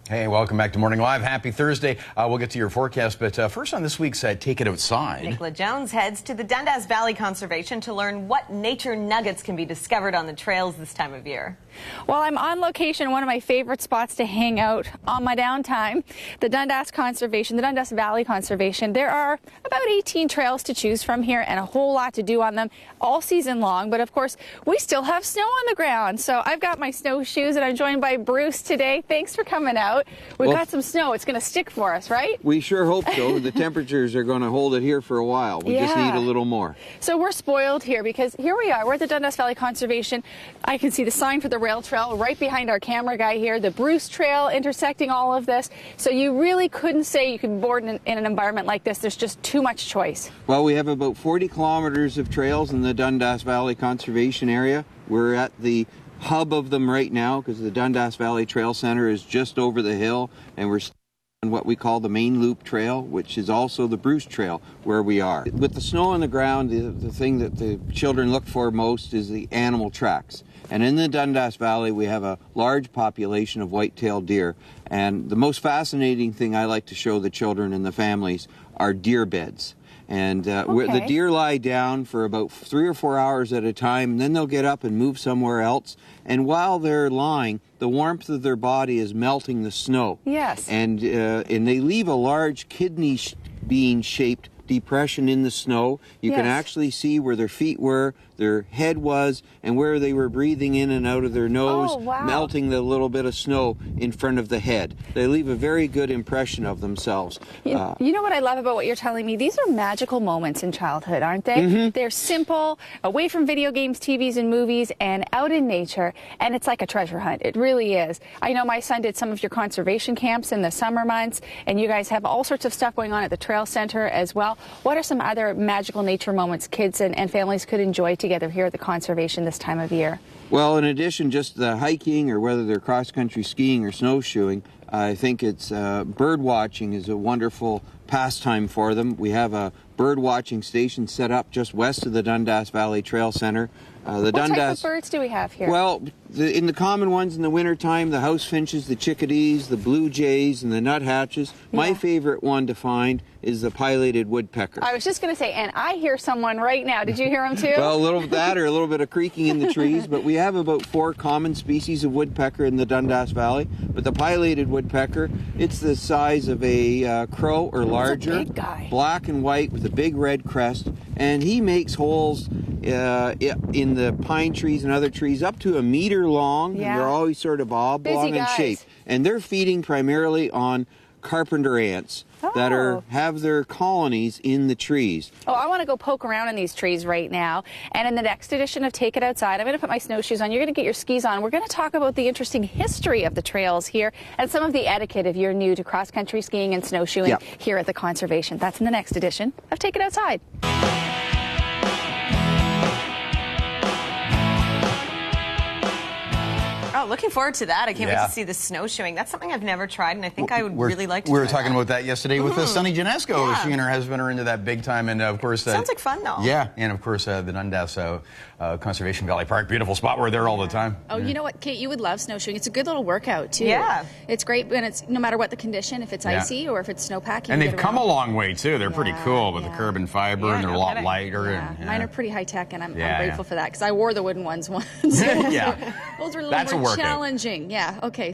Hey, welcome back to Morning Live. Happy Thursday. We'll get to your forecast, but first on this week's Take It Outside. Nicola Jones heads to the Dundas Valley Conservation to learn what nature nuggets can be discovered on the trails this time of year. Well, I'm on location, one of my favorite spots to hang out on my downtime, the Dundas Conservation, the Dundas Valley Conservation. There are about 18 trails to choose from here and a whole lot to do on them all season long. But of course, we still have snow on the ground. So I've got my snowshoes and I'm joined by Brice today. Thanks for coming out. We've got some snow. It's going to stick for us, right? We sure hope so. The temperatures are going to hold it here for a while. We just need a little more. So we're spoiled here because here we are. We're at the Dundas Valley Conservation. I can see the sign for the rail trail right behind our camera guy here, the Bruce Trail intersecting all of this. So you really couldn't say you could board in an environment like this. There's just too much choice. Well, we have about 40 kilometers of trails in the Dundas Valley Conservation area. We're at the hub of them right now because the Dundas Valley Trail Center is just over the hill, and we're on what we call the main loop trail, which is also the Bruce Trail where we are. With the snow on the ground, the thing that the children look for most is the animal tracks. And in the Dundas Valley, we have a large population of white-tailed deer. And the most fascinating thing I like to show the children and the families are deer beds. And where the deer lie down for about 3 or 4 hours at a time, and then they'll get up and move somewhere else. And while they're lying, the warmth of their body is melting the snow. Yes. And they leave a large kidney bean-shaped depression in the snow. You can actually see where their feet were, their head was, and where they were breathing in and out of their nose, melting the little bit of snow in front of the head. They leave a very good impression of themselves. You know what I love about what you're telling me? These are magical moments in childhood, aren't they? They're simple, away from video games, TVs, and movies, and out in nature, and it's like a treasure hunt. It really is. I know my son did some of your conservation camps in the summer months, and you guys have all sorts of stuff going on at the Trail Center as well. What are some other magical nature moments kids and families could enjoy together here at the conservation this time of year? Well, in addition just the hiking or whether they're cross-country skiing or snowshoeing, I think it's bird watching is a wonderful pastime for them. We have a bird watching station set up just west of the Dundas Valley Trail Center. What type of birds do we have here? Well, in the common ones in the wintertime, the house finches, the chickadees, the blue jays, and the nuthatches. My favorite one to find is the pileated woodpecker. I was just going to say, and I hear someone right now. Did you hear him too? Well, a little of that or a little bit of creaking in the trees, but we have about 4 common species of woodpecker in the Dundas Valley. But the pileated woodpecker, it's the size of a crow or larger. That's a big guy. Black and white with a big red crest, and he makes holes in the pine trees and other trees up to 1 meter long, and they're always sort of oblong in shape. And they're feeding primarily on carpenter ants that have their colonies in the trees. Oh, I want to go poke around in these trees right now. And in the next edition of Take It Outside, I'm going to put my snowshoes on. You're going to get your skis on. We're going to talk about the interesting history of the trails here and some of the etiquette if you're new to cross-country skiing and snowshoeing here at the conservation. That's in the next edition of Take It Outside. Oh, looking forward to that. I can't wait to see the snowshoeing. That's something I've never tried, and I think I would really like to We were talking about that yesterday with Sunny Janesco. She and her husband are into that big time, and of course... Sounds like fun, though. Yeah, and of course the Dundas Conservation Valley Park, beautiful spot. We're there all the time. Oh, you know what, Kate, you would love snowshoeing. It's a good little workout, too. Yeah. It's great when it's, no matter what the condition, if it's icy or if it's snowpack. And they've come a long way, too. They're pretty cool with the carbon fiber, and they're a lot lighter. And, mine are pretty high-tech, and I'm grateful for that, because I wore the wooden ones once. Those were a little more challenging. Yeah, okay.